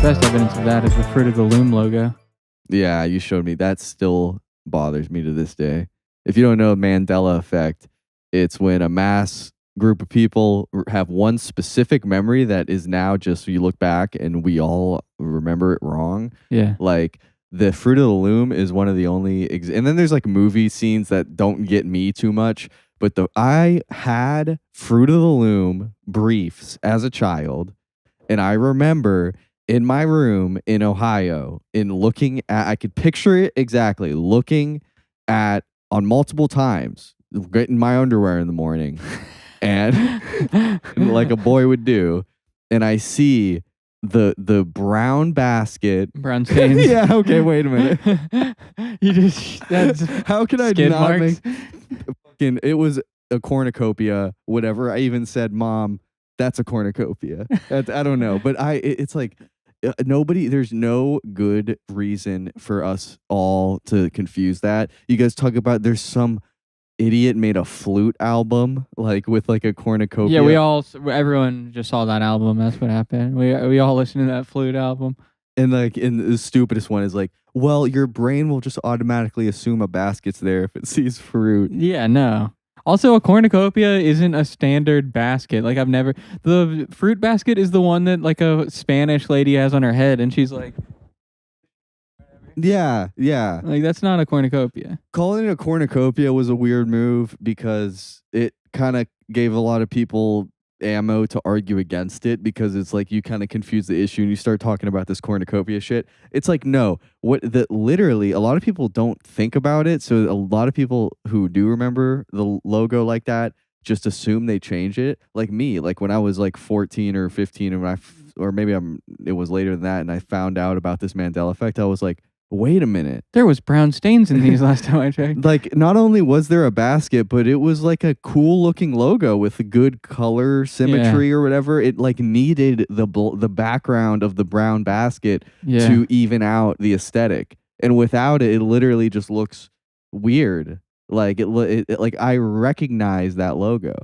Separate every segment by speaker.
Speaker 1: best evidence of that is the Fruit of the Loom logo.
Speaker 2: Yeah, you showed me. That still bothers me to this day. If you don't know Mandela effect, it's when a mass group of people have one specific memory that is now just you look back and we all remember it wrong.
Speaker 1: Yeah.
Speaker 2: Like the Fruit of the Loom is one of the only and then there's like movie scenes that don't get me too much, but I had Fruit of the Loom briefs as a child, and I remember in my room in Ohio, I could picture it exactly, looking at on multiple times, getting my underwear in the morning, and like a boy would do, and I see the brown basket,
Speaker 1: brown stains.
Speaker 2: Yeah, okay, wait a minute.
Speaker 1: That's
Speaker 2: how can I
Speaker 1: skid
Speaker 2: not
Speaker 1: marks?
Speaker 2: make? It was a cornucopia, whatever. I even said, "Mom, that's a cornucopia." I don't know, but it's like. There's no good reason for us all to confuse that. You guys talk about there's some idiot made a flute album like with like a cornucopia.
Speaker 1: Yeah, everyone just saw that album. That's what happened. We all listened to that flute album.
Speaker 2: And the stupidest one is like, well, your brain will just automatically assume a basket's there if it sees fruit.
Speaker 1: Yeah, no. Also, a cornucopia isn't a standard basket. Like the fruit basket is the one that like a Spanish lady has on her head, and she's like,
Speaker 2: yeah.
Speaker 1: Like that's not a cornucopia.
Speaker 2: Calling it a cornucopia was a weird move because it kind of gave a lot of people ammo to argue against it, because it's like you kind of confuse the issue and you start talking about this cornucopia shit. It's like, no, literally a lot of people don't think about it. So a lot of people who do remember the logo like that just assume they change it. Like me, like when I was like 14 or 15 and or maybe it was later than that, and I found out about this Mandela effect, I was like, wait a minute.
Speaker 1: There was brown stains in these last time I checked.
Speaker 2: Like, not only was there a basket, but it was like a cool looking logo with a good color symmetry or whatever. It like needed the background of the brown basket to even out the aesthetic. And without it, it literally just looks weird. Like like I recognize that logo.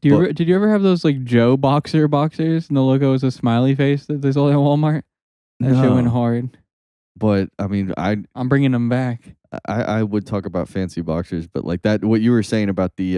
Speaker 1: Did you ever have those like Joe boxers and the logo was a smiley face that they sold at Walmart? That shit went hard.
Speaker 2: But I mean,
Speaker 1: I'm bringing them back.
Speaker 2: I would talk about fancy boxers, but like that, what you were saying about the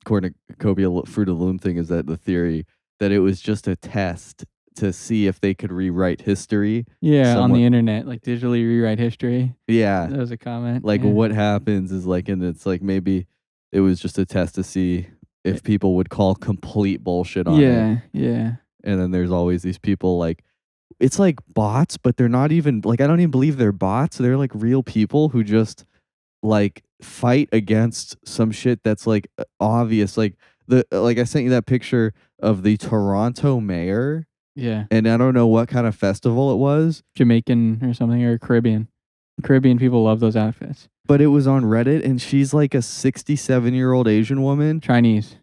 Speaker 2: cornucopia Fruit of the Loom thing is that the theory that it was just a test to see if they could rewrite history.
Speaker 1: Yeah, on the internet, like digitally rewrite history.
Speaker 2: Yeah,
Speaker 1: that was a comment.
Speaker 2: Like what happens is like, and it's like maybe it was just a test to see if people would call complete bullshit on it.
Speaker 1: Yeah.
Speaker 2: And then there's always these people like. It's like bots, but they're not even like, I don't even believe they're bots. They're like real people who just like fight against some shit that's like obvious. Like I sent you that picture of the Toronto mayor.
Speaker 1: Yeah.
Speaker 2: And I don't know what kind of festival it was.
Speaker 1: Jamaican or something, or Caribbean. Caribbean people love those outfits.
Speaker 2: But it was on Reddit, and she's like a 67-year-old Asian woman. Chinese,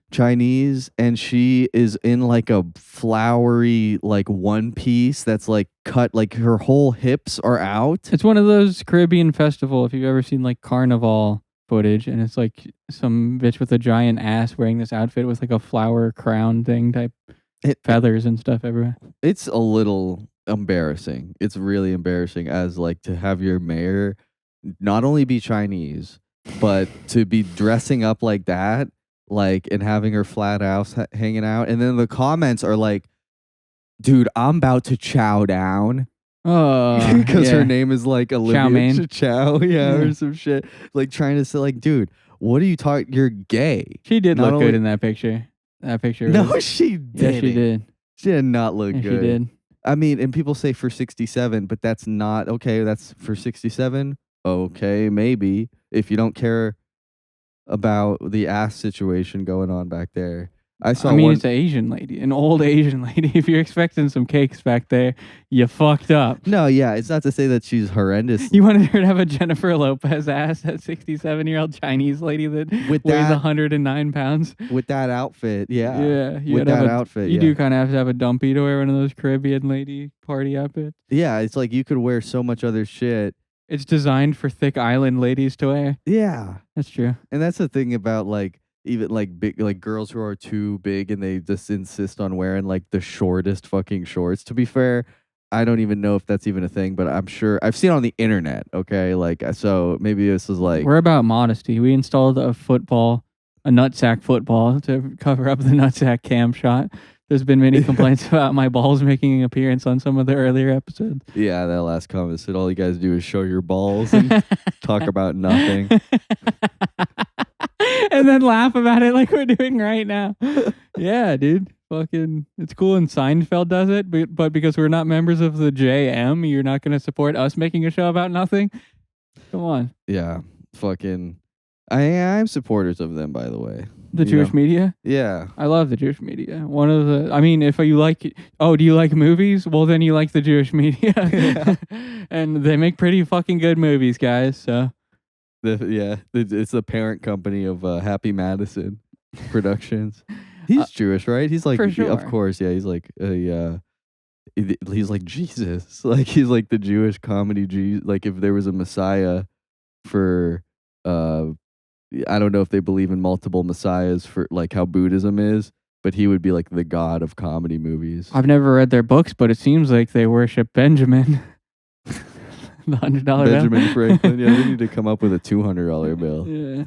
Speaker 2: and she is in like a flowery like one piece that's like cut, like her whole hips are out.
Speaker 1: It's one of those Caribbean festival, if you've ever seen like Carnival footage, and it's like some bitch with a giant ass wearing this outfit with like a flower crown thing type feathers and stuff everywhere.
Speaker 2: It's a little embarrassing. It's really embarrassing as like to have your mayor not only be Chinese, but to be dressing up like that, like, and having her flat ass hanging out. And then the comments are like, dude, I'm about to chow down. Because her name is like Olivia Chow, or some shit. Like trying to say like, dude, what are you talking? You're gay.
Speaker 1: She did look good in that picture.
Speaker 2: No, she did.
Speaker 1: Yeah, she did.
Speaker 2: She did not look good.
Speaker 1: She did.
Speaker 2: I mean, and people say for 67, but that's not okay. That's for 67. Okay, maybe if you don't care about the ass situation going on back there.
Speaker 1: It's an Asian lady, an old Asian lady. If you're expecting some cakes back there, you fucked up.
Speaker 2: No, yeah, it's not to say that she's horrendous.
Speaker 1: You wanted her to have a Jennifer Lopez ass, that 67-year-old Chinese lady that weighs 109 pounds.
Speaker 2: With that outfit, yeah.
Speaker 1: Yeah.
Speaker 2: With that outfit,
Speaker 1: you do kind of have to have a dumpy to wear one of those Caribbean lady party outfits.
Speaker 2: Yeah, it's like you could wear so much other shit.
Speaker 1: It's designed for thick island ladies to wear.
Speaker 2: Yeah.
Speaker 1: That's true.
Speaker 2: And that's the thing about like, even like big, like girls who are too big and they just insist on wearing like the shortest fucking shorts. To be fair, I don't even know if that's even a thing, but I'm sure I've seen it on the internet. Okay, like so maybe this is like
Speaker 1: We're about modesty. We installed a nutsack football to cover up the nutsack cam shot. There's been many complaints about my balls making an appearance on some of the earlier episodes.
Speaker 2: yeah. That last comment said all you guys do is show your balls and talk about nothing.
Speaker 1: And then laugh about it like we're doing right now. Yeah, dude. Fucking, it's cool. And Seinfeld does it, but because we're not members of the JM, you're not going to support us making a show about nothing. Come on.
Speaker 2: Yeah, fucking. I'm supporters of them, by the way.
Speaker 1: The Jewish media?
Speaker 2: Yeah.
Speaker 1: I love the Jewish media. One of the, I mean, if you like, do you like movies? Well, then you like the Jewish media.
Speaker 2: Yeah.
Speaker 1: And they make pretty fucking good movies, guys. So.
Speaker 2: It's the parent company of Happy Madison Productions. He's Jewish, right? He's like,
Speaker 1: for sure.
Speaker 2: Of course, yeah. He's like, he's like Jesus. Like he's like the Jewish comedy. Like if there was a Messiah for, I don't know if they believe in multiple messiahs for like how Buddhism is, but he would be like the god of comedy movies.
Speaker 1: I've never read their books, but it seems like they worship Benjamin. The $100
Speaker 2: Benjamin
Speaker 1: bill.
Speaker 2: Franklin. Yeah, they need to come up with a $200 bill.
Speaker 1: Yeah.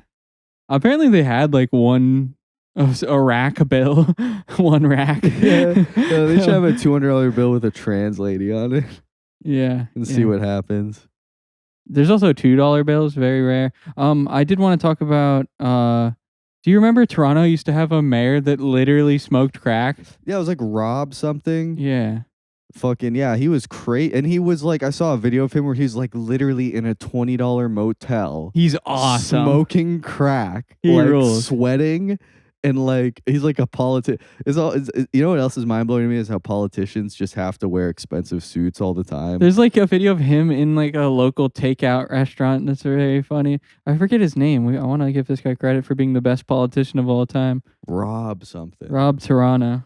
Speaker 1: Apparently they had like a rack bill. One rack.
Speaker 2: Yeah. No, they should have a $200 bill with a trans lady on it.
Speaker 1: Yeah.
Speaker 2: And see what happens.
Speaker 1: There's also $2 bills, very rare. I did want to talk about do you remember Toronto used to have a mayor that literally smoked crack?
Speaker 2: Yeah, it was like Rob something.
Speaker 1: Yeah.
Speaker 2: Fucking yeah, he was crazy, and he was like, I saw a video of him where he's like literally in a $20 motel.
Speaker 1: He's awesome,
Speaker 2: smoking crack,
Speaker 1: he
Speaker 2: like
Speaker 1: rules.
Speaker 2: Sweating, and like he's like a politician. You know what else is mind blowing to me is how politicians just have to wear expensive suits all the time.
Speaker 1: There's like a video of him in like a local takeout restaurant that's very funny. I forget his name. I want to give this guy credit for being the best politician of all time.
Speaker 2: Rob something.
Speaker 1: Rob Toronto.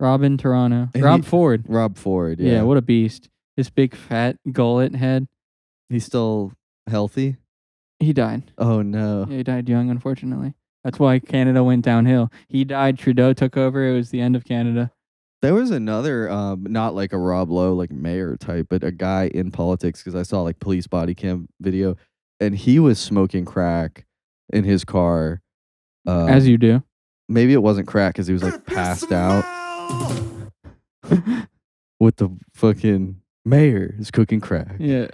Speaker 1: Robin Toronto. Ford.
Speaker 2: Rob Ford,
Speaker 1: yeah. What a beast. His big fat gullet head.
Speaker 2: He's still healthy?
Speaker 1: He died.
Speaker 2: Oh, no.
Speaker 1: Yeah, he died young, unfortunately. That's why Canada went downhill. He died, Trudeau took over, it was the end of Canada.
Speaker 2: There was another, not like a Rob Lowe, like mayor type, but a guy in politics, because I saw like police body cam video, and he was smoking crack in his car.
Speaker 1: As you do.
Speaker 2: Maybe it wasn't crack because he was like passed out. With the fucking mayor is cooking crack.
Speaker 1: Yeah.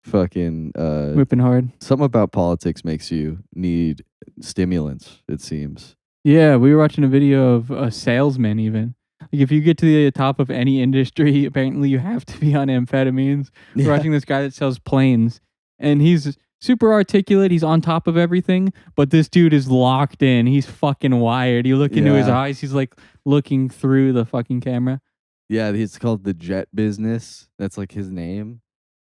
Speaker 2: Fucking
Speaker 1: whipping hard.
Speaker 2: Something about politics makes you need stimulants, it seems.
Speaker 1: Yeah, we were watching a video of a salesman even. Like if you get to the top of any industry, apparently you have to be on amphetamines.
Speaker 2: Yeah.
Speaker 1: We're watching this guy that sells planes, and he's super articulate. He's on top of everything, but this dude is locked in. He's fucking wired. You look into his eyes, he's like looking through the fucking camera.
Speaker 2: Yeah, it's called The Jet Business. That's like his name.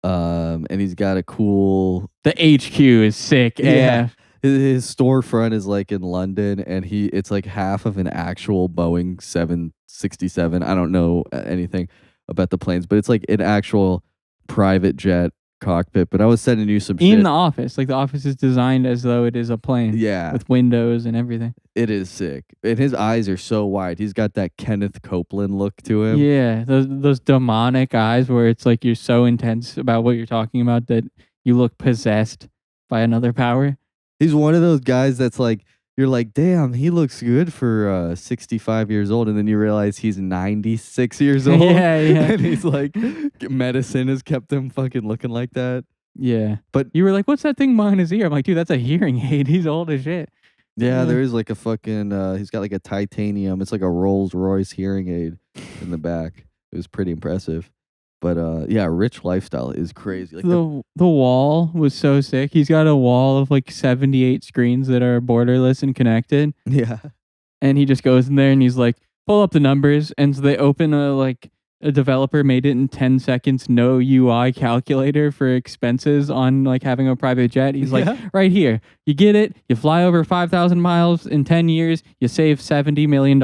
Speaker 2: And he's got a cool...
Speaker 1: The HQ is sick. Yeah.
Speaker 2: His storefront is like in London, and it's like half of an actual Boeing 767. I don't know anything about the planes, but it's like an actual private jet cockpit. But I was sending you some shit.
Speaker 1: In the office. Like the office is designed as though it is a plane.
Speaker 2: Yeah.
Speaker 1: With windows and everything.
Speaker 2: It is sick. And his eyes are so wide. He's got that Kenneth Copeland look to him.
Speaker 1: Yeah. Those demonic eyes where it's like you're so intense about what you're talking about that you look possessed by another power.
Speaker 2: He's one of those guys that's like, you're like, damn, he looks good for 65 years old. And then you realize he's 96 years old.
Speaker 1: Yeah.
Speaker 2: And he's like, medicine has kept him fucking looking like that.
Speaker 1: Yeah.
Speaker 2: But
Speaker 1: you were like, what's that thing behind his ear? I'm like, dude, that's a hearing aid. He's old as shit.
Speaker 2: Yeah, there is like a fucking, he's got like a titanium. It's like a Rolls Royce hearing aid in the back. It was pretty impressive. But yeah, rich lifestyle is crazy. Like
Speaker 1: the wall was so sick. He's got a wall of like 78 screens that are borderless and connected.
Speaker 2: Yeah.
Speaker 1: And he just goes in there and he's like, pull up the numbers. And so they open a developer made it in 10 seconds, no UI calculator for expenses on like having a private jet. He's like, right here, you get it. You fly over 5,000 miles in 10 years. You save $70 million.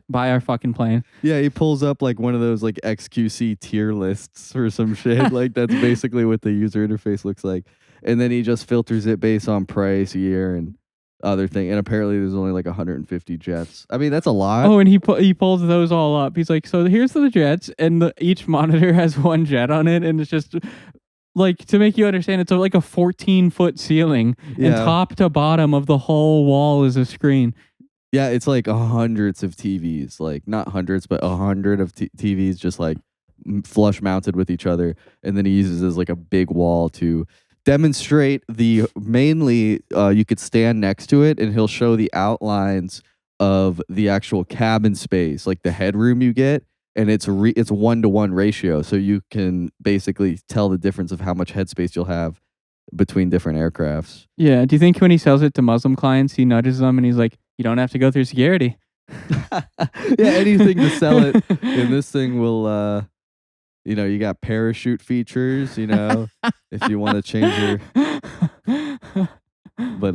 Speaker 1: Buy our fucking plane.
Speaker 2: Yeah, he pulls up like one of those like XQC tier lists or some shit. Like that's basically what the user interface looks like. And then he just filters it based on price, year, and other thing. And apparently there's only like 150 jets. I mean, that's a lot.
Speaker 1: Oh, and he pulls those all up. He's like, so here's the jets, and each monitor has one jet on it, and it's just like, to make you understand, it's like a 14-foot ceiling, and top to bottom of the whole wall is a screen.
Speaker 2: Yeah, it's like hundreds of TVs, like not hundreds, but 100 of TVs just like flush mounted with each other. And then he uses as like a big wall to demonstrate mainly you could stand next to it and he'll show the outlines of the actual cabin space, like the headroom you get. And it's 1-to-1 ratio. So you can basically tell the difference of how much headspace you'll have between different aircrafts.
Speaker 1: Yeah. Do you think when he sells it to Muslim clients, he nudges them and he's like, you don't have to go through security?
Speaker 2: Yeah, anything to sell it. And this thing will, you got parachute features, if you want to change your... But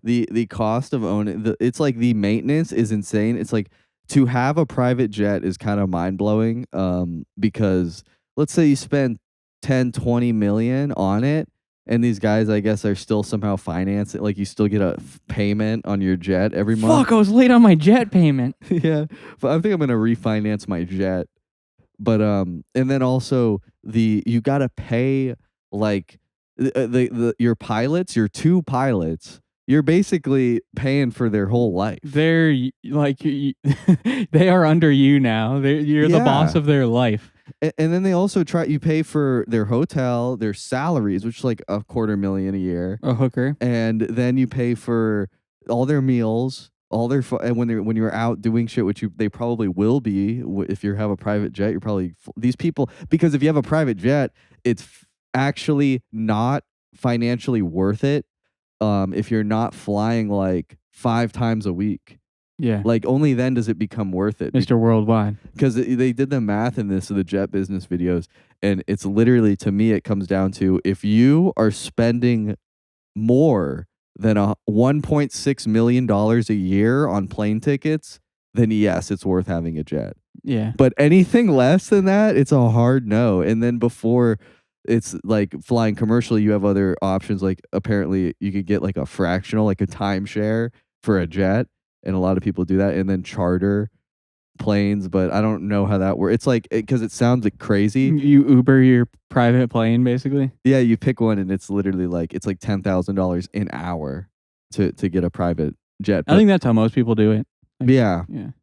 Speaker 2: the cost of owning... it's like the maintenance is insane. It's like to have a private jet is kind of mind-blowing because let's say you spend 10, 20 million on it, and these guys, I guess, are still somehow financing. Like, you still get a payment on your jet every month.
Speaker 1: Fuck, I was late on my jet payment.
Speaker 2: Yeah, but I think I'm going to refinance my jet. But, and then also, you got to pay, like, your pilots, your 2 pilots, you're basically paying for their whole life.
Speaker 1: They're, like, they are under you now. You're the boss of their life.
Speaker 2: And then they also you pay for their hotel, their salaries, which is like $250,000 a year.
Speaker 1: A hooker.
Speaker 2: And then you pay for all their meals, all their and when you're out doing shit, which they probably will be if you have a private jet. You're probably these people, because if you have a private jet, it's actually not financially worth it if you're not flying like 5 times a week.
Speaker 1: Yeah.
Speaker 2: Like, only then does it become worth it.
Speaker 1: Mr. Worldwide.
Speaker 2: Because they did the math in the jet business videos, and it's literally, to me, it comes down to, if you are spending more than $1.6 million a year on plane tickets, then yes, it's worth having a jet.
Speaker 1: Yeah.
Speaker 2: But anything less than that, it's a hard no. And then before it's like flying commercially, you have other options. Like, apparently you could get like a fractional, like a timeshare for a jet. And a lot of people do that, and then charter planes, but I don't know how that works. It's like, because it sounds like crazy.
Speaker 1: You Uber your private plane, basically?
Speaker 2: Yeah, you pick one, and it's literally like, it's like $10,000 an hour to get a private jet.
Speaker 1: I think that's how most people do it.
Speaker 2: Like, yeah.
Speaker 1: That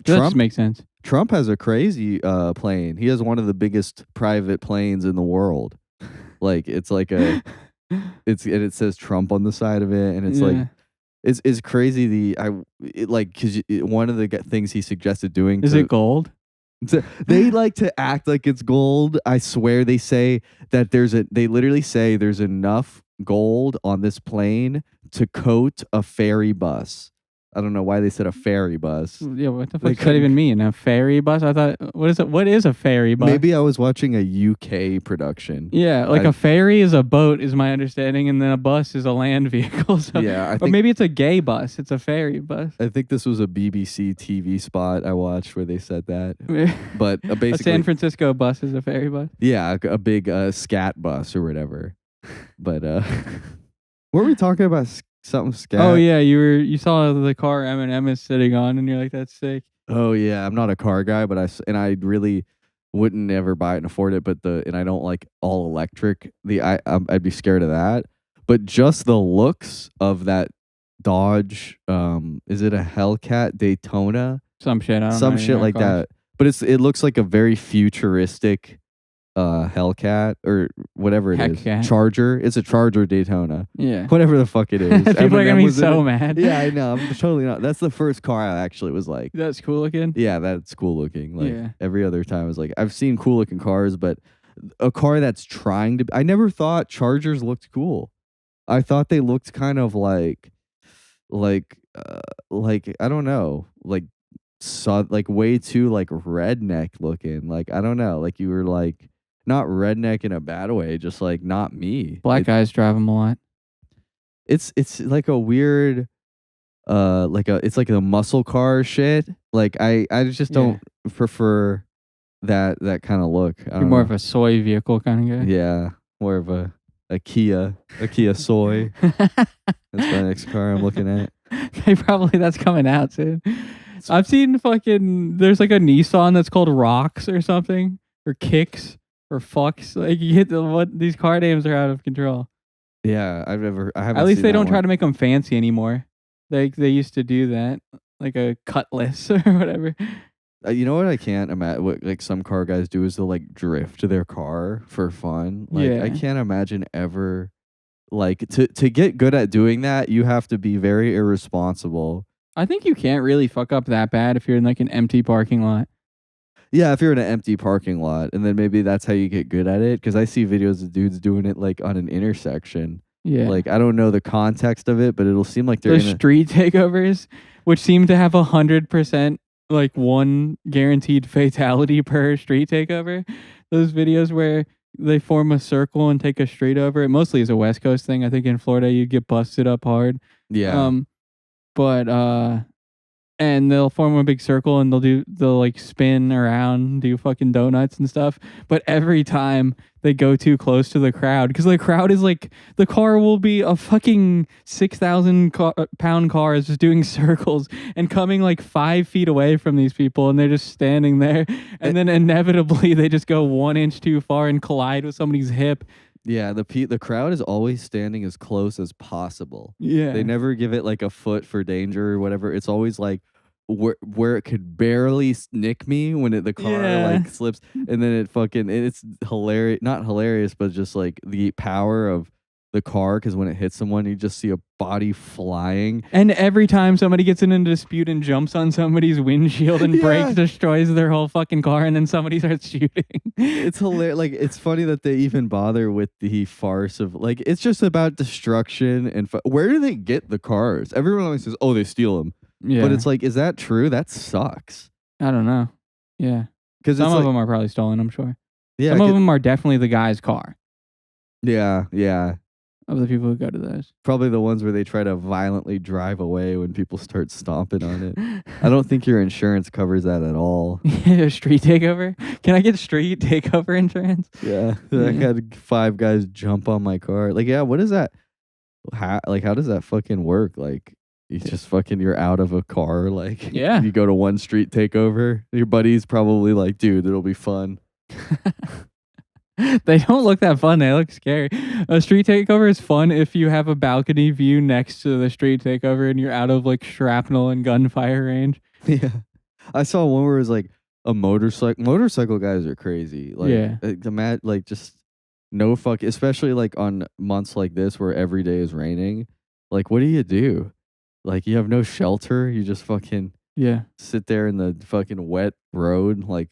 Speaker 1: just makes sense.
Speaker 2: Trump has a crazy plane. He has one of the biggest private planes in the world. Like, it's like and it says Trump on the side of it, and it's like, it's crazy. Because one of the things he suggested doing
Speaker 1: is it gold?
Speaker 2: They like to act like it's gold. I swear they say that they literally say there's enough gold on this plane to coat a ferry bus. I don't know why they said a ferry bus.
Speaker 1: Yeah, what the fuck does that even mean? A ferry bus? I thought, what is a ferry bus?
Speaker 2: Maybe I was watching a UK production.
Speaker 1: Yeah, like a ferry is a boat, is my understanding, and then a bus is a land vehicle. So,
Speaker 2: yeah,
Speaker 1: or maybe it's a gay bus. It's a ferry bus.
Speaker 2: I think this was a BBC TV spot I watched where they said that. But basically,
Speaker 1: a San Francisco bus is a ferry bus.
Speaker 2: Yeah, a big scat bus or whatever. But what were we talking about? Something scat.
Speaker 1: Oh yeah, you saw the car Eminem is sitting on, and you're like, that's sick.
Speaker 2: Oh yeah, I'm not a car guy, but I really wouldn't ever buy it and afford it. But and I don't like all electric. I'd be scared of that. But just the looks of that Dodge, is it a Hellcat Daytona?
Speaker 1: Some shit. I don't
Speaker 2: Some
Speaker 1: know
Speaker 2: shit like that. But it looks like a very futuristic Hellcat or whatever it is. Charger. It's a Charger Daytona.
Speaker 1: Yeah.
Speaker 2: Whatever the fuck it is.
Speaker 1: People are gonna be so mad.
Speaker 2: Yeah, I know. I'm totally not. That's the first car I actually was like,
Speaker 1: that's cool looking.
Speaker 2: Yeah, that's cool looking. Like every other time I was like, I've seen cool looking cars, but a car that's trying to I never thought Chargers looked cool. I thought they looked kind of like I don't know, like way too like redneck looking. Like, I don't know, like you were like not redneck in a bad way, just like not me.
Speaker 1: Black guys drive them a lot.
Speaker 2: It's like a weird it's like a muscle car shit. Like I just don't prefer that kind of look.
Speaker 1: You're more of a soy vehicle kind of guy.
Speaker 2: Yeah, more of a a Kia Soy. That's my next car I'm looking at.
Speaker 1: That's coming out soon. I've seen there's like a Nissan that's called Rocks or something, or Kicks or Fucks. Like you get these car names are out of control.
Speaker 2: Yeah, I haven't.
Speaker 1: At least
Speaker 2: seen
Speaker 1: they
Speaker 2: that
Speaker 1: don't try
Speaker 2: one.
Speaker 1: to make them fancy anymore. They used to do that, like a Cutlass or whatever.
Speaker 2: You know what I can't imagine? What like some car guys do is they'll like drift their car for fun. Like I
Speaker 1: Yeah.
Speaker 2: can't imagine ever. Like to get good at doing that, you have to be very irresponsible.
Speaker 1: I think you can't really fuck up that bad if you're in like an empty parking lot.
Speaker 2: Yeah, if you're in an empty parking lot, and then maybe that's how you get good at it. Because I see videos of dudes doing it like on an intersection.
Speaker 1: Yeah.
Speaker 2: Like I don't know the context of it, but it'll seem like they're
Speaker 1: The street takeovers, which seem to have 100% like one guaranteed fatality per street takeover. Those videos where they form a circle and take a street over. It mostly is a West Coast thing. I think in Florida you'd get busted up hard.
Speaker 2: Yeah.
Speaker 1: But and they'll form a big circle and they'll like spin around, do fucking donuts and stuff. But every time they go too close to the crowd, because the crowd is like, the car will be a fucking 6,000-pound car is just doing circles and coming like 5 feet away from these people, and they're just standing there, and then inevitably they just go 1 inch too far and collide with somebody's hip.
Speaker 2: Yeah, the crowd is always standing as close as possible.
Speaker 1: Yeah.
Speaker 2: They never give it like a foot for danger or whatever. It's always like where it could barely nick me when the car like slips, and then it's hilarious. Not hilarious, but just like the power of the car, because when it hits someone, you just see a body flying.
Speaker 1: And every time somebody gets in a dispute and jumps on somebody's windshield and breaks, destroys their whole fucking car, and then somebody starts shooting.
Speaker 2: It's hilarious. Like, it's funny that they even bother with the farce of like, it's just about destruction and where do they get the cars? Everyone always says, "Oh, they steal them."
Speaker 1: Yeah.
Speaker 2: But it's like, is that true? That sucks.
Speaker 1: I don't know. Yeah.
Speaker 2: Because
Speaker 1: some of them are probably stolen, I'm sure.
Speaker 2: Yeah.
Speaker 1: Some of them are definitely the guy's car.
Speaker 2: Yeah. Yeah.
Speaker 1: Of the people who go to those.
Speaker 2: Probably the ones where they try to violently drive away when people start stomping on it. I don't think your insurance covers that at all.
Speaker 1: Street takeover? Can I get street takeover insurance?
Speaker 2: Yeah. I had 5 guys jump on my car. Like, yeah, what is that? How does that fucking work? Like, you just you're out of a car. Like, you go to one street takeover. Your buddy's probably like, dude, it'll be fun.
Speaker 1: They don't look that fun. They look scary. A street takeover is fun if you have a balcony view next to the street takeover and you're out of like shrapnel and gunfire range.
Speaker 2: Yeah. I saw one where it was like a motorcycle. Motorcycle guys are crazy. Like, like just no fuck, especially like on months like this where every day is raining. Like, what do you do? Like, you have no shelter. You just fucking sit there in the fucking wet road, like,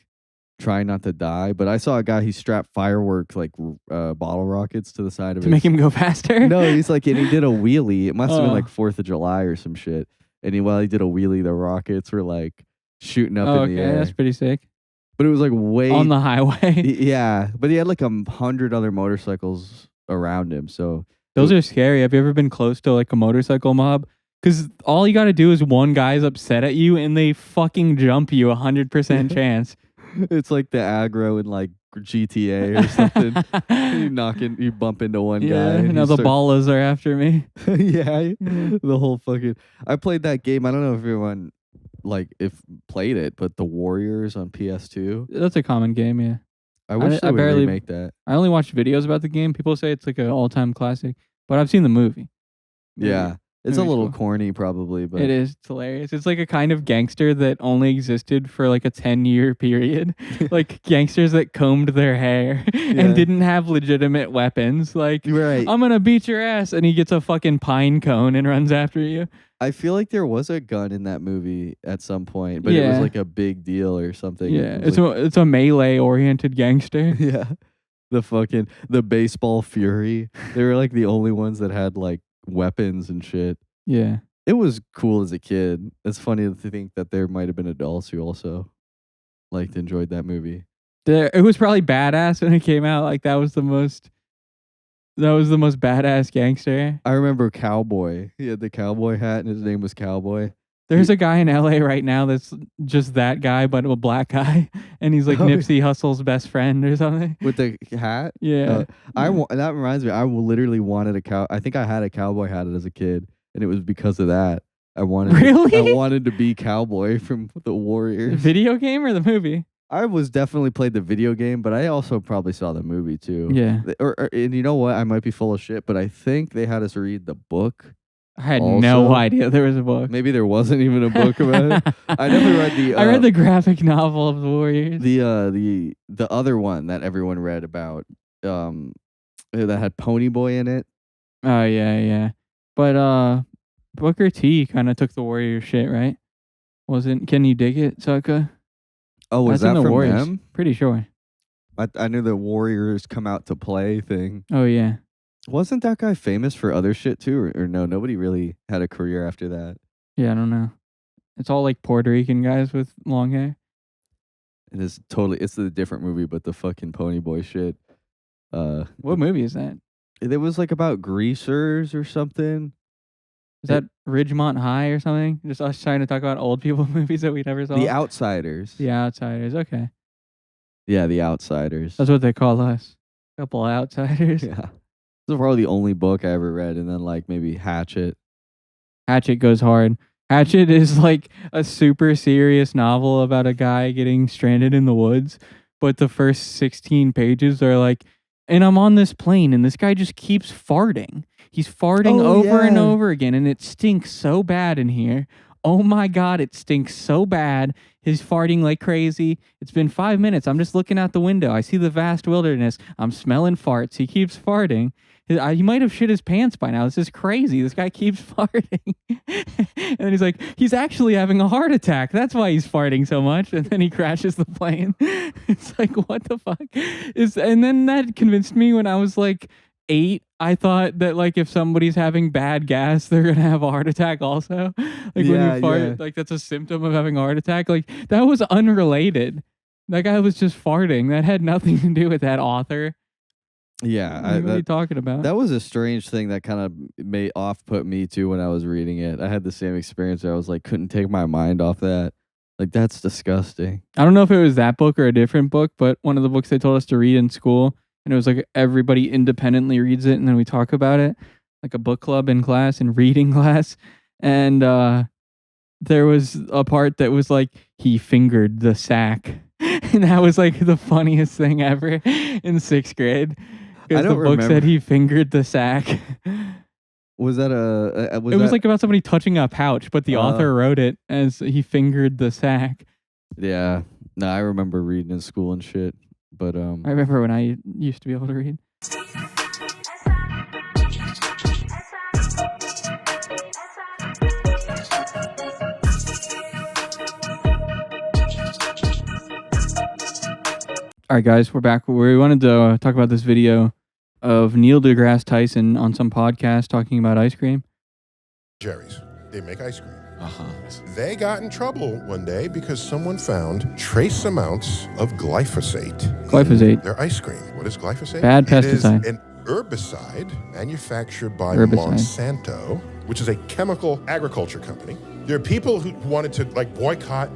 Speaker 2: trying not to die. But I saw a guy, he strapped fireworks, like bottle rockets to the side of
Speaker 1: to make him go faster.
Speaker 2: No, he's like, and he did a wheelie. It must have been like 4th of July or some shit. And while he did a wheelie, the rockets were like shooting up in the air.
Speaker 1: That's pretty sick.
Speaker 2: But it was like way
Speaker 1: on the highway.
Speaker 2: Yeah, but he had like 100 other motorcycles around him. So
Speaker 1: those are scary. Have you ever been close to like a motorcycle mob? Because all you got to do is one guy's upset at you and they fucking jump you 100% chance.
Speaker 2: It's like the aggro in like GTA or something. You bump into one guy.
Speaker 1: Now the ballas are after me.
Speaker 2: Yeah, the whole fucking. I played that game. I don't know if everyone played it, but the Warriors on PS2.
Speaker 1: That's a common game, yeah.
Speaker 2: I wish they would remake that.
Speaker 1: I only watched videos about the game. People say it's like an all-time classic, but I've seen the movie.
Speaker 2: Yeah. It's a little corny, probably, but
Speaker 1: it is. It's hilarious. It's like a kind of gangster that only existed for like a 10-year period. Like gangsters that combed their hair and didn't have legitimate weapons. Like, I'm gonna beat your ass, and he gets a fucking pine cone and runs after you.
Speaker 2: I feel like there was a gun in that movie at some point, but it was like a big deal or something.
Speaker 1: Yeah, it's a melee-oriented gangster.
Speaker 2: Yeah, the baseball fury. They were like the only ones that had like weapons and shit.
Speaker 1: Yeah.
Speaker 2: It was cool as a kid. It's funny to think that there might have been adults who also enjoyed that movie.
Speaker 1: It was probably badass when it came out. Like that was the most badass gangster.
Speaker 2: I remember Cowboy. He had the cowboy hat and his name was Cowboy.
Speaker 1: There's a guy in LA right now that's just that guy, but a black guy, and he's like
Speaker 2: Oh,
Speaker 1: Nipsey Hussle's best friend or something.
Speaker 2: with the hat.
Speaker 1: Yeah.
Speaker 2: That reminds me. I literally wanted a cow. I think I had a cowboy hat as a kid, and it was because of that. I wanted.
Speaker 1: Really?
Speaker 2: I wanted to be cowboy from the
Speaker 1: The
Speaker 2: Warriors.
Speaker 1: video game or the movie?
Speaker 2: I was definitely played the video game, but I also probably saw the movie too.
Speaker 1: Yeah.
Speaker 2: And you know what? I might be full of shit, but I think they had us read the book.
Speaker 1: I had
Speaker 2: Also,
Speaker 1: no idea there was a book.
Speaker 2: Maybe there wasn't even a book about it. I never read the.
Speaker 1: I read the graphic novel of the Warriors.
Speaker 2: the other one that everyone read about. That had Pony Boy in it.
Speaker 1: Oh yeah. But Booker T kind of took the Warriors shit, right? Wasn't? Can you dig it, Sucka?
Speaker 2: Oh, was
Speaker 1: That's in
Speaker 2: that
Speaker 1: the
Speaker 2: from
Speaker 1: Warriors.
Speaker 2: them?
Speaker 1: Pretty sure.
Speaker 2: I knew the Warriors come out to play thing.
Speaker 1: Oh yeah.
Speaker 2: Wasn't that guy famous for other shit too, or no? Nobody really had a career after that.
Speaker 1: Yeah, I don't know. It's all like Puerto Rican guys with long hair.
Speaker 2: It is totally. It's a different movie, but the fucking Pony Boy shit.
Speaker 1: What movie is that?
Speaker 2: It was like about greasers or something.
Speaker 1: Is that Ridgemont High or something? Just us trying to talk about old people movies that we never saw.
Speaker 2: The Outsiders.
Speaker 1: The Outsiders. Okay,
Speaker 2: Yeah, The Outsiders.
Speaker 1: that's what they call us. Couple of outsiders.
Speaker 2: Yeah. This is probably the only book I ever read, and then like maybe Hatchet.
Speaker 1: Hatchet goes hard. Hatchet is like a super serious novel about a guy getting stranded in the woods, but the first 16 pages are like, and I'm on this plane, and this guy just keeps farting. He's farting over and over again, and it stinks so bad in here. Oh my God, it stinks so bad. He's farting like crazy. It's been 5 minutes. I'm just looking out the window. I see the vast wilderness. I'm smelling farts. He keeps farting. He might have shit his pants by now. This is crazy. This guy keeps farting. And then he's like, he's actually having a heart attack. That's why he's farting so much. And then he crashes the plane. It's like, what the fuck? And then that convinced me when I was like 8. I thought that like if somebody's having bad gas, they're gonna have a heart attack also. Like when you fart, like that's a symptom of having a heart attack. Like that was unrelated. That guy was just farting. That had nothing to do with that author.
Speaker 2: Yeah,
Speaker 1: What are you talking about?
Speaker 2: that was a strange thing that kind of may off-put me too when I was reading it. I had the same experience where I was like, couldn't take my mind off that. Like, that's disgusting.
Speaker 1: I don't know if it was that book or a different book, but one of the books they told us to read in school, and it was like everybody independently reads it, and then we talk about it, like a book club in class and reading class. And there was a part that was like, he fingered the sack. And that was like the funniest thing ever in 6th grade. Because the book said he fingered the sack.
Speaker 2: Was that
Speaker 1: it was like about somebody touching a pouch, but the author wrote it as he fingered the sack.
Speaker 2: Yeah. No, I remember reading in school and shit. But
Speaker 1: I remember when I used to be able to read. All right, guys, we're back. We wanted to talk about this video of Neil deGrasse Tyson on some podcast talking about ice cream.
Speaker 3: Jerry's. They make ice cream.
Speaker 2: uh-huh.
Speaker 3: They got in trouble one day because someone found trace amounts of glyphosate.
Speaker 1: Glyphosate.
Speaker 3: In their ice cream. What is glyphosate?
Speaker 1: Bad
Speaker 3: It is
Speaker 1: pesticide.
Speaker 3: an herbicide manufactured by
Speaker 1: Herbicide.
Speaker 3: Monsanto, which is a chemical agriculture company. There are people who wanted to like boycott.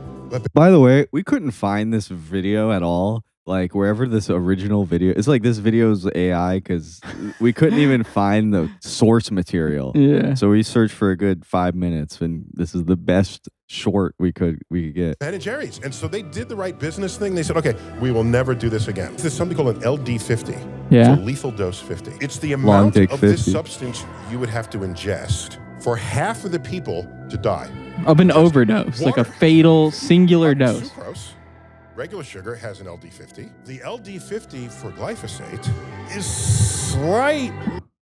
Speaker 2: By the way, we couldn't find this video at all. Like, wherever this original video, it's like this video's AI because we couldn't even find the source material.
Speaker 1: Yeah.
Speaker 2: So we searched for a good 5 minutes, and this is the best short we could get.
Speaker 3: Ben and Jerry's. And so they did the right business thing. They said, okay, we will never do this again. There's something called an LD50.
Speaker 1: Yeah.
Speaker 3: It's a lethal dose 50. It's the amount
Speaker 2: take
Speaker 3: of
Speaker 2: 50.
Speaker 3: this substance you would have to ingest for half of the people to die.
Speaker 1: Of an overdose, like a
Speaker 3: water.
Speaker 1: fatal singular dose.
Speaker 3: Sucrose, regular sugar has an LD50. The LD50 for glyphosate is slightly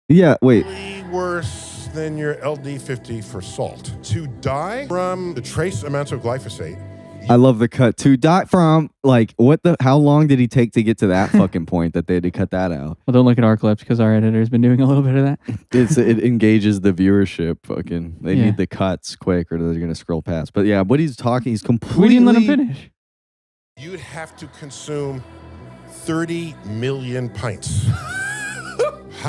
Speaker 2: Yeah, wait.
Speaker 3: worse than your LD50 for salt. To die from the trace amounts of glyphosate,
Speaker 2: I love the cut. To die from, like, how long did he take to get to that fucking point that they had to cut that out?
Speaker 1: Well, don't look at our clips because our editor's been doing a little bit of that.
Speaker 2: It engages the viewership. Fucking, they
Speaker 1: Yeah.
Speaker 2: need the cuts quick or they're going to scroll past. But yeah, what he's talking, he's completely.
Speaker 1: We didn't let him finish.
Speaker 3: you'd have to consume 30 million pints.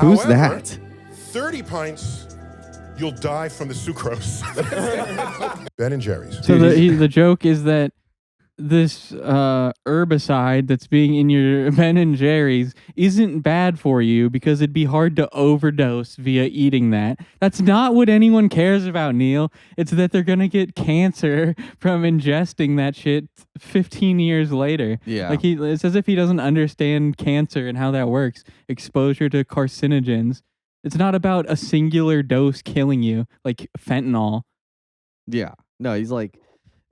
Speaker 2: Who's
Speaker 3: However,
Speaker 2: that?
Speaker 3: 30 pints you'll die from the sucrose. Ben and Jerry's.
Speaker 1: So the joke is that this herbicide that's being in your Ben and Jerry's isn't bad for you because it'd be hard to overdose via eating that. That's not what anyone cares about, Neil. It's that they're gonna get cancer from ingesting that shit 15 years later.
Speaker 2: Yeah.
Speaker 1: Like it's as if he doesn't understand cancer and how that works. Exposure to carcinogens. It's not about a singular dose killing you, like fentanyl.
Speaker 2: Yeah. No, he's like,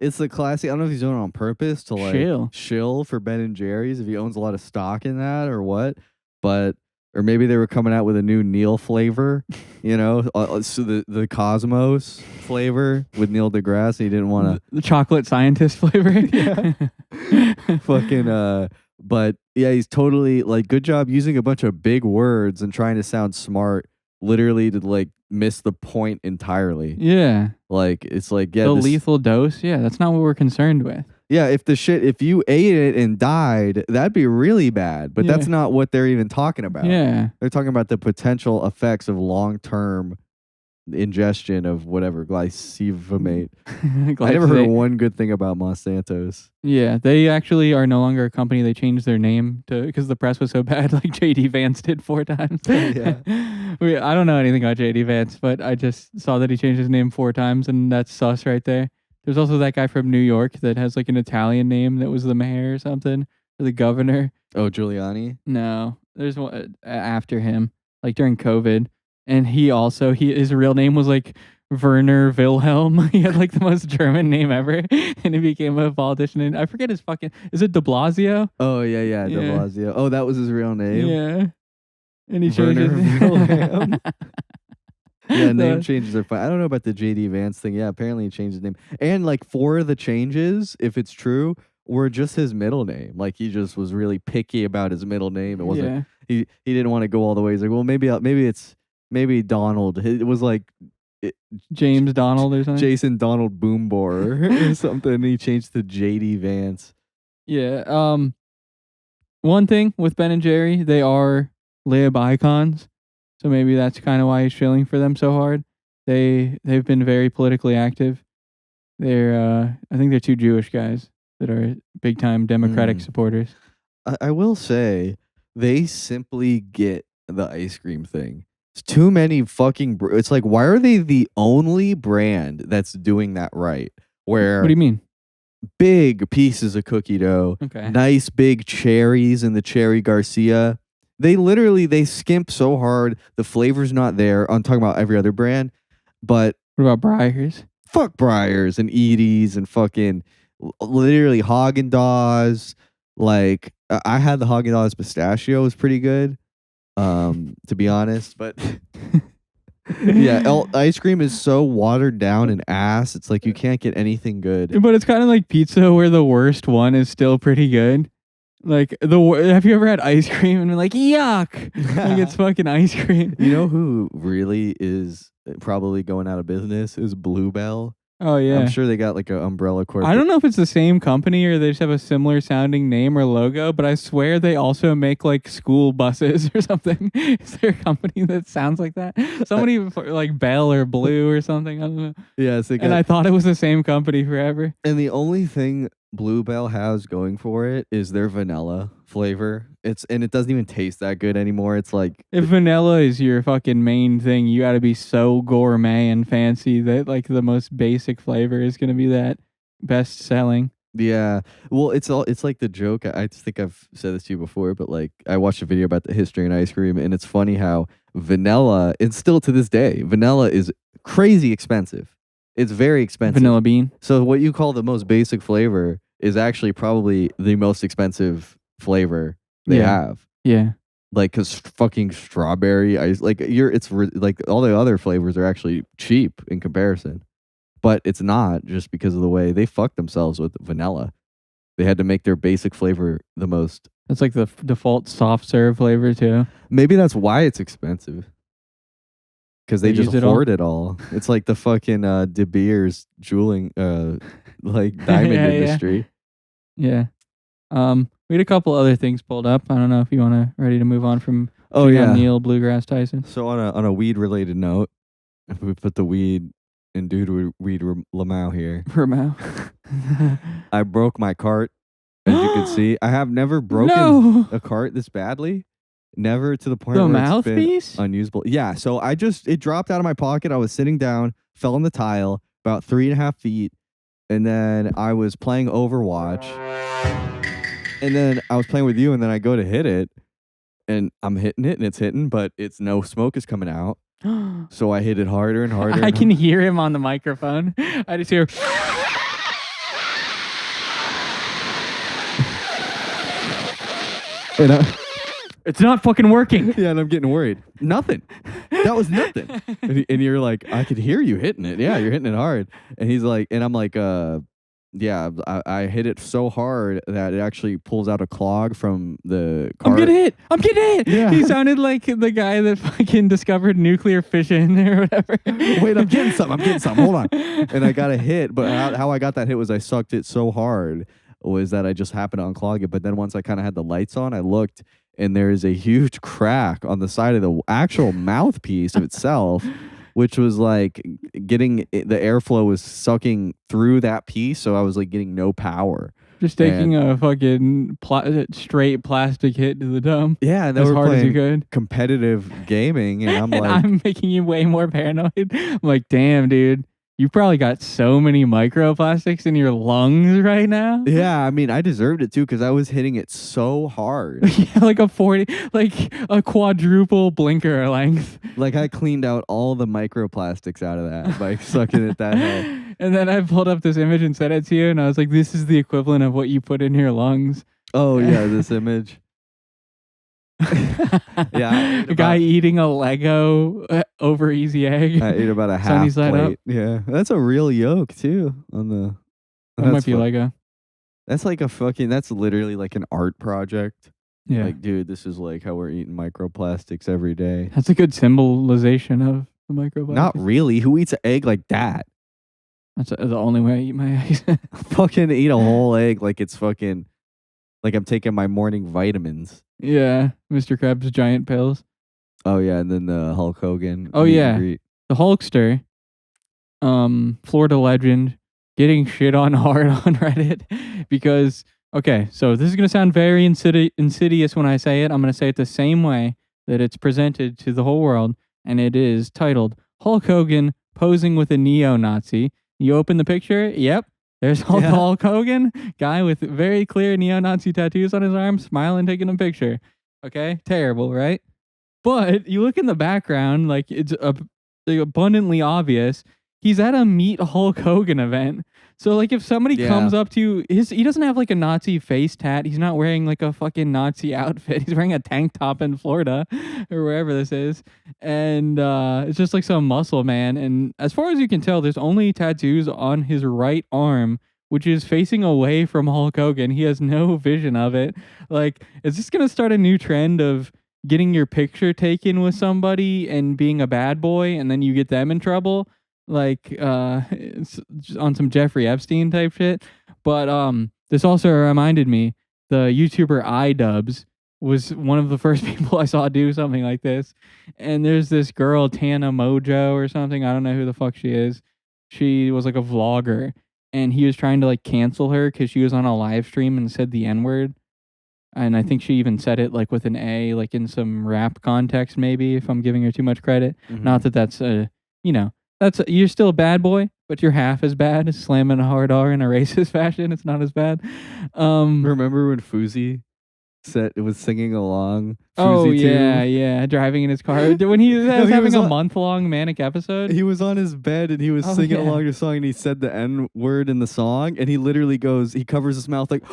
Speaker 2: it's the classic. I don't know if he's doing it on purpose to like shill for Ben and Jerry's if he owns a lot of stock in that or what. But or maybe they were coming out with a new Neil flavor, you know, so the Cosmos flavor with Neil deGrasse. He didn't want to
Speaker 1: the chocolate scientist flavor.
Speaker 2: Fucking but yeah, he's totally like, good job using a bunch of big words and trying to sound smart, literally to like miss the point entirely.
Speaker 1: Yeah.
Speaker 2: Like it's like, yeah,
Speaker 1: the lethal dose. Yeah, that's not what we're concerned with.
Speaker 2: Yeah, if you ate it and died, that'd be really bad. But that's not what they're even talking about.
Speaker 1: Yeah.
Speaker 2: They're talking about the potential effects of long-term ingestion of whatever glyphosate. I never heard one good thing about Monsanto's.
Speaker 1: Yeah, they actually are no longer a company. They changed their name to because the press was so bad. Like JD Vance did 4 times.
Speaker 2: Yeah,
Speaker 1: I don't know anything about JD Vance, but I just saw that he changed his name 4 times, and that's sus right there. There's also that guy from New York that has like an Italian name that was the mayor or something, or the governor.
Speaker 2: Oh, Giuliani?
Speaker 1: No, there's one after him, like during COVID. And his real name was like Werner Wilhelm. He had like the most German name ever. And he became a politician. And I forget his fucking, is it de Blasio?
Speaker 2: Oh, yeah. De Blasio. Oh, that was his real name?
Speaker 1: Yeah. And he changed
Speaker 2: Werner
Speaker 1: his
Speaker 2: Wilhelm. Yeah, name changes are fine. I don't know about the JD Vance thing. Yeah, apparently he changed his name. And like 4 of the changes, if it's true, were just his middle name. Like he just was really picky about his middle name. It wasn't, he didn't want to go all the way. He's like, well, maybe Donald. It was like
Speaker 1: James Donald or something.
Speaker 2: Jason Donald Boombor or something. He changed to JD Vance.
Speaker 1: Yeah. One thing with Ben and Jerry, they are lib icons. So maybe that's kind of why he's shilling for them so hard. They've been very politically active. I think they're 2 Jewish guys that are big time Democratic supporters.
Speaker 2: I will say they simply get the ice cream thing. It's too many fucking. It's like, why are they the only brand that's doing that right? Where?
Speaker 1: What do you mean?
Speaker 2: Big pieces of cookie dough,
Speaker 1: okay,
Speaker 2: nice big cherries in the Cherry Garcia. They skimp so hard. The flavor's not there. I'm talking about every other brand. But
Speaker 1: what about Breyers?
Speaker 2: Fuck Breyers and Edie's and fucking literally Haagen-Dazs. Like I had the Haagen-Dazs pistachio. It was pretty good. To be honest, but yeah, ice cream is so watered down and ass. It's like you can't get anything good.
Speaker 1: But it's kind of like pizza, where the worst one is still pretty good. Like have you ever had ice cream and been like, yuck? Like it's fucking ice cream.
Speaker 2: You know who really is probably going out of business is Bluebell.
Speaker 1: Oh yeah,
Speaker 2: I'm sure they got like an umbrella corporate.
Speaker 1: I don't know if it's the same company or they just have a similar sounding name or logo, but I swear they also make like school buses or something. Is there a company that sounds like that? Somebody like Bell or Blue or something. I don't know.
Speaker 2: Yes,
Speaker 1: and I thought it was the same company forever.
Speaker 2: And the only thing Bluebell has going for it is their vanilla flavor. It doesn't even taste that good anymore. It's like,
Speaker 1: if vanilla is your fucking main thing, you got to be so gourmet and fancy that like the most basic flavor is going to be that best selling.
Speaker 2: Yeah. Well, it's like the joke. I think I've said this to you before, but like I watched a video about the history in ice cream, and it's funny how vanilla, and still to this day, vanilla is crazy expensive. It's very expensive.
Speaker 1: Vanilla bean.
Speaker 2: So what you call the most basic flavor is actually probably the most expensive flavor they have.
Speaker 1: Yeah.
Speaker 2: Like, cause fucking strawberry ice, like like all the other flavors are actually cheap in comparison, but it's not just because of the way they fucked themselves with vanilla. They had to make their basic flavor the most.
Speaker 1: It's like the default soft serve flavor too.
Speaker 2: Maybe that's why it's expensive. Cause they just hoard it all. It's like the fucking De Beers jeweling, like diamond industry.
Speaker 1: Yeah. We had a couple other things pulled up. I don't know if you want to ready to move on from
Speaker 2: Neil,
Speaker 1: Bluegrass, Tyson.
Speaker 2: So on a weed related note, If we put the weed in dude weed Lamau here.
Speaker 1: Ramau.
Speaker 2: I broke my cart, as you can see. I have never broken
Speaker 1: No.
Speaker 2: a cart this badly. Never to the point
Speaker 1: The
Speaker 2: where it's been
Speaker 1: mouthpiece?
Speaker 2: unusable. Yeah, so it dropped out of my pocket. I was sitting down, fell on the tile about 3.5 feet, and then I was playing Overwatch, and then I was playing with you, and then I go to hit it, and I'm hitting it, and it's hitting, but it's no smoke is coming out. So I hit it harder and harder.
Speaker 1: I can hear him on the microphone. I just hear.
Speaker 2: And
Speaker 1: It's not fucking working.
Speaker 2: yeah, and I'm getting worried. Nothing. That was nothing. And you're like, I could hear you hitting it. Yeah, you're hitting it hard. And he's like, and I'm like, yeah, I hit it so hard that it actually pulls out a clog from the cart.
Speaker 1: I'm getting hit. I'm getting hit.
Speaker 2: Yeah.
Speaker 1: He sounded like the guy that fucking discovered nuclear fission or whatever.
Speaker 2: Wait, I'm getting some. Hold on. And I got a hit, but how I got that hit was I sucked it so hard was that I just happened to unclog it. But then once I kind of had the lights on, I looked, and there is a huge crack on the side of the actual mouthpiece of itself, which was like getting the airflow was sucking through that piece. So I was like getting no power.
Speaker 1: Just taking a fucking straight plastic hit to the dome.
Speaker 2: Yeah, and
Speaker 1: as
Speaker 2: were
Speaker 1: hard as you
Speaker 2: playing
Speaker 1: could.
Speaker 2: competitive gaming, and I'm
Speaker 1: And
Speaker 2: like,
Speaker 1: I'm making you way more paranoid. I'm like, damn, dude. You probably got so many microplastics in your lungs right now.
Speaker 2: yeah, I mean, I deserved it too because I was hitting it so hard.
Speaker 1: Yeah, like a quadruple blinker length.
Speaker 2: Like I cleaned out all the microplastics out of that by sucking it that hell.
Speaker 1: And then I pulled up this image and sent it to you, and I was like, this is the equivalent of what you put in your lungs.
Speaker 2: Oh yeah, this image. Yeah,
Speaker 1: a guy eating a Lego over easy egg.
Speaker 2: I ate about a half
Speaker 1: Sunny side
Speaker 2: plate.
Speaker 1: up.
Speaker 2: Yeah, that's a real yolk too. On the
Speaker 1: That might be Lego.
Speaker 2: That's like that's literally like an art project.
Speaker 1: Yeah,
Speaker 2: Like, dude, this is like how we're eating microplastics every day.
Speaker 1: that's a good symbolization of the microplastics.
Speaker 2: Not really. Who eats an egg like that?
Speaker 1: That's the only way I eat my eggs.
Speaker 2: Fucking eat a whole egg like it's fucking like I'm taking my morning vitamins.
Speaker 1: Yeah, Mr. Krabs giant pills.
Speaker 2: Oh yeah, and then the Hulk Hogan.
Speaker 1: Oh,
Speaker 2: meet and
Speaker 1: yeah.
Speaker 2: greet.
Speaker 1: The Hulkster, Florida legend, getting shit on hard on Reddit because, okay, so this is going to sound very insidious when I say it. I'm going to say it the same way that it's presented to the whole world, and it is titled Hulk Hogan posing with a neo-Nazi. You open the picture, yep, there's Hulk Hogan, guy with very clear neo-Nazi tattoos on his arm, smiling, taking a picture. Okay, terrible, right? But you look in the background, like it's abundantly obvious. He's at a Meet Hulk Hogan event. So like if somebody comes up to you, he doesn't have like a Nazi face tat. He's not wearing like a fucking Nazi outfit. He's wearing a tank top in Florida or wherever this is. And it's just like some muscle man. And as far as you can tell, there's only tattoos on his right arm, which is facing away from Hulk Hogan. He has no vision of it. Like, is this going to start a new trend of getting your picture taken with somebody and being a bad boy, and then you get them in trouble? Like it's on some Jeffrey Epstein type shit. But this also reminded me, the YouTuber iDubbbz was one of the first people I saw do something like this. And there's this girl, Tana Mojo or something, I don't know who the fuck she is. She was like a vlogger, and he was trying to like cancel her because she was on a live stream and said the N-word. And I think she even said it like with an A, like in some rap context, maybe, if I'm giving her too much credit.
Speaker 2: Mhm.
Speaker 1: Not that that's you're still a bad boy, but you're half as bad as slamming a hard R in a racist fashion. It's not as bad.
Speaker 2: Remember when Fousey was singing along?
Speaker 1: Oh
Speaker 2: Fousey
Speaker 1: yeah, driving in his car when he was
Speaker 2: he
Speaker 1: having
Speaker 2: was
Speaker 1: a
Speaker 2: on-
Speaker 1: month-long manic episode.
Speaker 2: He was on his bed and he was
Speaker 1: Oh,
Speaker 2: singing
Speaker 1: yeah.
Speaker 2: along the song, and he said the N word in the song, and he literally he covers his mouth like,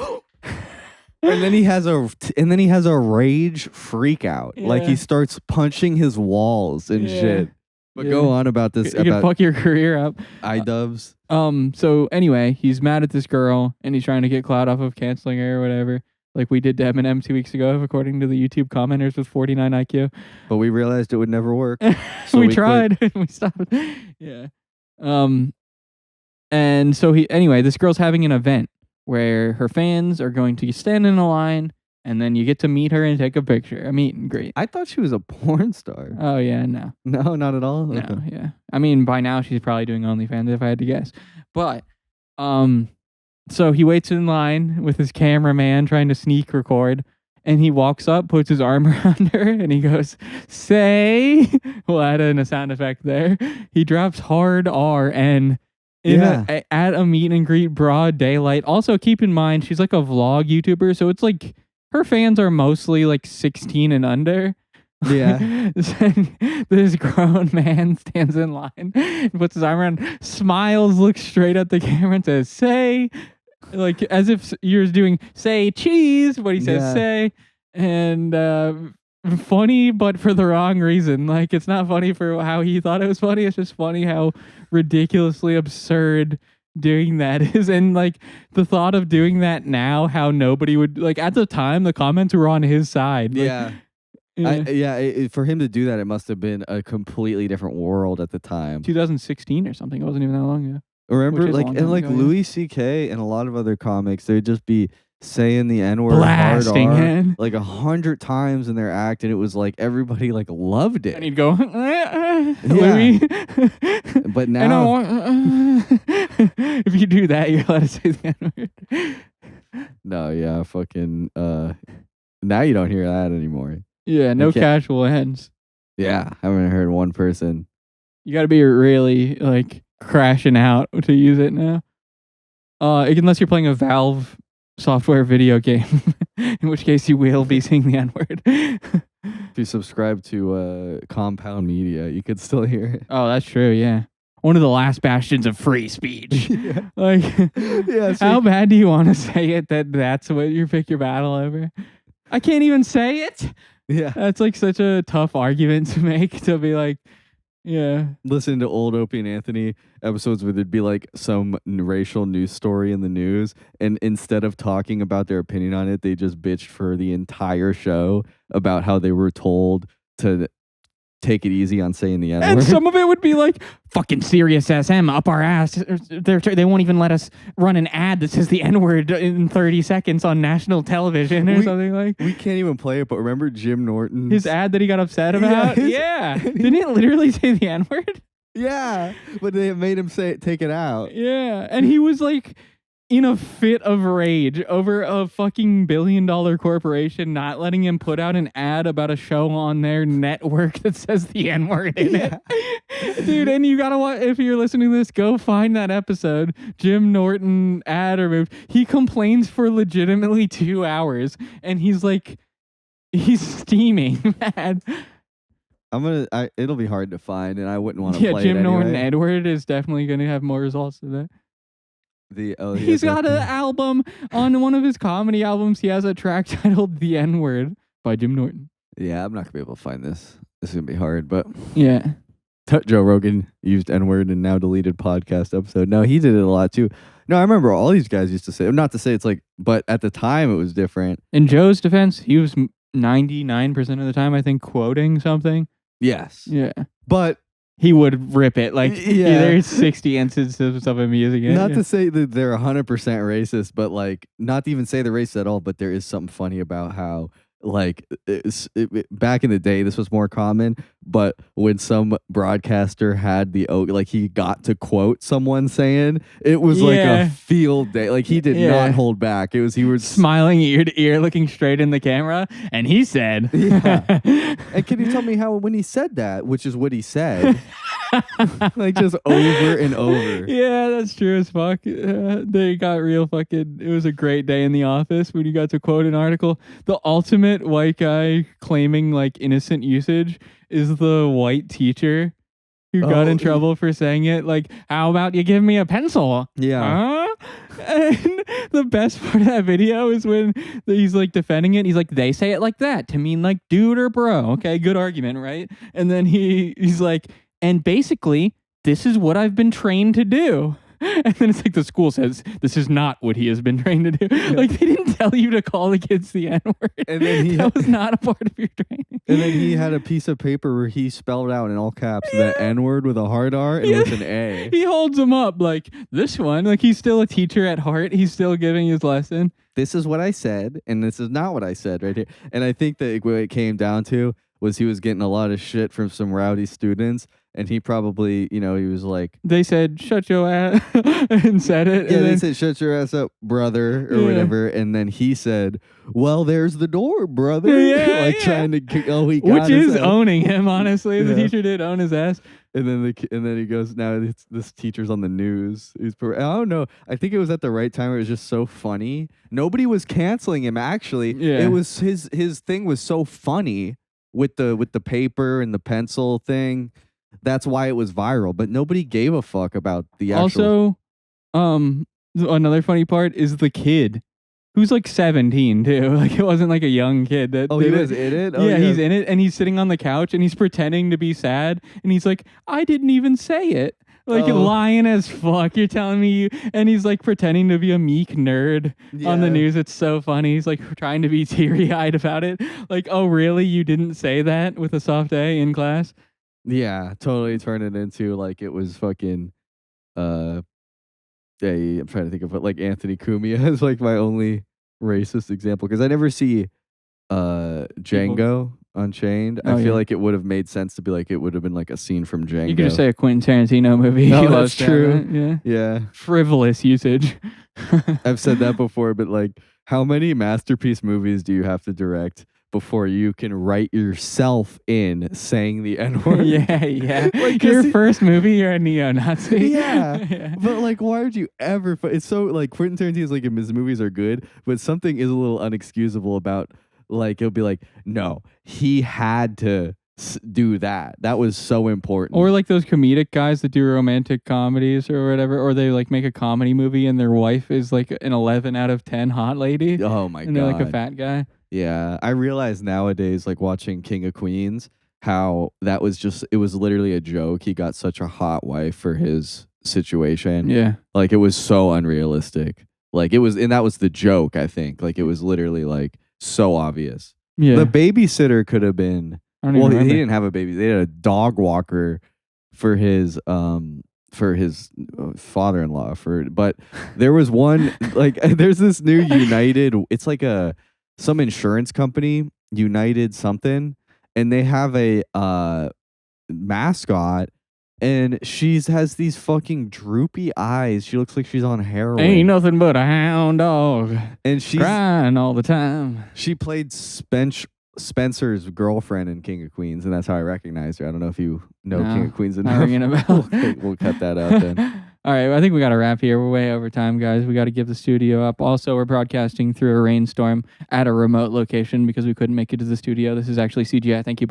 Speaker 2: and then he has a rage freak out, like
Speaker 1: Yeah.
Speaker 2: he starts punching his walls and
Speaker 1: Yeah.
Speaker 2: shit. But
Speaker 1: Yeah.
Speaker 2: go on about this
Speaker 1: You can
Speaker 2: about
Speaker 1: fuck your career up.
Speaker 2: iDubbbz.
Speaker 1: So anyway, he's mad at this girl and he's trying to get clout off of canceling her or whatever. Like we did to Eminem 2 weeks ago, according to the YouTube commenters with 49 IQ.
Speaker 2: But we realized it would never work. So
Speaker 1: we
Speaker 2: we
Speaker 1: tried. We stopped. Yeah. And so this girl's having an event where her fans are going to stand in a line and then you get to meet her and take a picture. A meet and greet.
Speaker 2: I thought she was a porn star.
Speaker 1: Oh yeah, no.
Speaker 2: No, not at all.
Speaker 1: No,
Speaker 2: Okay.
Speaker 1: yeah. I mean, by now she's probably doing OnlyFans if I had to guess. But, so he waits in line with his cameraman trying to sneak record, and he walks up, puts his arm around her, and he goes, "Say," we'll add in a sound effect there. He drops hard RN at a meet and greet broad daylight. Also, keep in mind, she's like a vlog YouTuber, so it's like her fans are mostly like 16 and under.
Speaker 2: Yeah.
Speaker 1: This grown man stands in line, puts his arm around, smiles, looks straight at the camera and says, "Say," like as if you're doing "say cheese," but he says "say," and funny, but for the wrong reason. Like it's not funny for how he thought it was funny. It's just funny how ridiculously absurd doing that is, and like the thought of doing that now, how nobody would like at the time. The comments were on his side. Like,
Speaker 2: Yeah. For him to do that, it must have been a completely different world at the time.
Speaker 1: 2016 or something. It wasn't even that long ago.
Speaker 2: Remember,
Speaker 1: Which is a
Speaker 2: like,
Speaker 1: long
Speaker 2: and
Speaker 1: time
Speaker 2: like
Speaker 1: ago, yeah.
Speaker 2: Louis C.K. and a lot of other comics, they'd just be saying the N-word hard
Speaker 1: Blasting
Speaker 2: R,
Speaker 1: it.
Speaker 2: like 100 times in their act, and it was like everybody like loved
Speaker 1: And
Speaker 2: it.
Speaker 1: he'd go, Louis.
Speaker 2: But
Speaker 1: And I
Speaker 2: now,
Speaker 1: want, if you do that, you're allowed to say the N-word.
Speaker 2: no, yeah, fucking, now you don't hear that anymore.
Speaker 1: Yeah, no
Speaker 2: You can't-
Speaker 1: casual ends.
Speaker 2: Yeah, I haven't heard one person.
Speaker 1: You got to be really like crashing out to use it now. Unless you're playing a Valve software video game, in which case you will be saying the N-word.
Speaker 2: If you subscribe to Compound Media, you could still hear it.
Speaker 1: Oh, that's true. Yeah, one of the last bastions of free speech.
Speaker 2: Yeah.
Speaker 1: Like,
Speaker 2: Yeah, so
Speaker 1: how bad do you want to say it that that's what you pick your battle over? I can't even say it.
Speaker 2: Yeah.
Speaker 1: That's like such a tough argument to make, to be like, yeah.
Speaker 2: Listen to old Opie and Anthony episodes where there'd be like some racial news story in the news, and instead of talking about their opinion on it, they just bitched for the entire show about how they were told to take it easy on saying the N-word.
Speaker 1: And some of it would be like, fucking Sirius SM up our ass. They won't even let us run an ad that says the N-word in 30 seconds on national television or something like.
Speaker 2: We can't even play it, but remember Jim Norton?
Speaker 1: His ad that he got upset about?
Speaker 2: Yeah,
Speaker 1: Didn't it literally say the N-word?
Speaker 2: Yeah, but they made him take it out.
Speaker 1: Yeah. And he was like in a fit of rage over a fucking billion-dollar corporation not letting him put out an ad about a show on their network that says the N-word in it. Dude, and you gotta watch, if you're listening to this, go find that episode. Jim Norton ad removed. He complains for legitimately 2 hours, and he's like, he's steaming mad.
Speaker 2: It'll be hard to find, and I wouldn't want to
Speaker 1: Yeah,
Speaker 2: play
Speaker 1: Jim
Speaker 2: it
Speaker 1: Norton
Speaker 2: anyway.
Speaker 1: Edward is definitely gonna have more results than that.
Speaker 2: He's
Speaker 1: He's got an album on one of his comedy albums. He has a track titled "The N-Word" by Jim Norton.
Speaker 2: Yeah, I'm not gonna be able to find this. This is gonna be hard, but
Speaker 1: Yeah,
Speaker 2: Joe Rogan used N-word in now deleted podcast episode. No, he did it a lot too. No, I remember all these guys used to say. Not to say it's like, but at the time it was different.
Speaker 1: in Joe's defense, he was 99% of the time, I think, quoting something.
Speaker 2: Yes,
Speaker 1: Yeah,
Speaker 2: but
Speaker 1: he would rip it. Like,
Speaker 2: Yeah.
Speaker 1: there's 60 instances of him using it.
Speaker 2: not
Speaker 1: Yeah.
Speaker 2: to say that they're 100% racist, but like not to even say they're racist at all. But there is something funny about how like back in the day this was more common, but when some broadcaster had like he got to quote someone saying, it was like
Speaker 1: Yeah.
Speaker 2: a field day. Like he did
Speaker 1: Yeah.
Speaker 2: not hold back. It was he was
Speaker 1: Smiling ear to ear, looking straight in the camera, and he said,
Speaker 2: Yeah. And can you tell me how when he said that, which is what he said, like just over and over?
Speaker 1: Yeah, that's true as fuck. They got real fucking. It was a great day in the office when you got to quote an article. The ultimate white guy claiming like innocent usage is the white teacher who got in trouble for saying it. Like, how about you give me a pencil?
Speaker 2: Yeah.
Speaker 1: Huh? And the best part of that video is when he's like defending it. He's like, they say it like that to mean like dude or bro. Okay, good argument, right? And then he's like, and basically, this is what I've been trained to do. And then it's like the school says this is not what he has been trained to do. Like they didn't tell you to call the kids the N-word.
Speaker 2: And then
Speaker 1: that was not a part of your training.
Speaker 2: And then he had a piece of paper where he spelled out in all caps the N-word with a hard R and with an A.
Speaker 1: He holds them up like this one. Like he's still a teacher at heart. He's still giving his lesson.
Speaker 2: This is what I said, and this is not what I said right here. And I think that what it came down to was he was getting a lot of shit from some rowdy students, and he probably, he was like...
Speaker 1: They said, shut your ass, and said it.
Speaker 2: Yeah,
Speaker 1: and
Speaker 2: they
Speaker 1: then,
Speaker 2: said, shut your ass up, brother, or whatever. And then he said, well, there's the door, brother.
Speaker 1: Yeah,
Speaker 2: trying to... he got
Speaker 1: which is
Speaker 2: ass.
Speaker 1: owning him, honestly. The teacher did own his ass.
Speaker 2: And then he goes, now this teacher's on the news. I don't know. I think it was at the right time. It was just so funny. Nobody was canceling him, actually.
Speaker 1: Yeah.
Speaker 2: It was his thing was so funny with the paper and the pencil thing. That's why it was viral. But nobody gave a fuck about the actual...
Speaker 1: Also, another funny part is the kid. Who's like 17 too. Like it wasn't like a young kid. He
Speaker 2: was in it?
Speaker 1: Yeah, he's in it and he's sitting on the couch and he's pretending to be sad and he's like, I didn't even say it. Like lying as fuck. You're telling me and he's like pretending to be a meek nerd on the news. It's so funny. He's like trying to be teary-eyed about it. Like, oh really? You didn't say that with a soft A in class?
Speaker 2: Yeah, totally turn it into like it was fucking I'm trying to think of it like Anthony Cumia is like my only racist example because I never see Django Unchained. I feel like it would have made sense to be like it would have been like a scene from Django.
Speaker 1: You could just say a Quentin Tarantino movie.
Speaker 2: Oh, that's true.
Speaker 1: Yeah. Frivolous usage.
Speaker 2: I've said that before, but like how many masterpiece movies do you have to direct before you can write yourself in saying the N-word?
Speaker 1: Yeah.
Speaker 2: Like,
Speaker 1: your first movie, you're a neo-Nazi.
Speaker 2: Yeah. But like, why would you ever... It's so like Quentin Tarantino's like his movies are good, but something is a little unexcusable about like, it'll be like, no, he had to do that. That was so important.
Speaker 1: Or like those comedic guys that do romantic comedies or whatever, or they like make a comedy movie and their wife is like an 11 out of 10 hot lady.
Speaker 2: Oh my God.
Speaker 1: And they're like a fat guy.
Speaker 2: Yeah, I realize nowadays, like watching King of Queens, how that was it was literally a joke. He got such a hot wife for his situation.
Speaker 1: Yeah.
Speaker 2: Like it was so unrealistic. Like it was, and that was the joke, I think. Like it was literally like so obvious.
Speaker 1: Yeah.
Speaker 2: The babysitter could have been,
Speaker 1: he
Speaker 2: didn't have a baby. They had a dog walker for his father-in-law but there was one like there's this new United, it's like some insurance company, United something, and they have a mascot and has these fucking droopy eyes. She looks like she's on heroin.
Speaker 1: Ain't nothing but a hound dog.
Speaker 2: And she's
Speaker 1: crying all the time.
Speaker 2: She played Spencer's girlfriend in King of Queens, and that's how I recognized her. I don't know if you know King of Queens enough. We'll cut that out then.
Speaker 1: All right, I think we got to wrap here. We're way over time, guys. We got to give the studio up. Also, we're broadcasting through a rainstorm at a remote location because we couldn't make it to the studio. This is actually CGI. Thank you. Bye.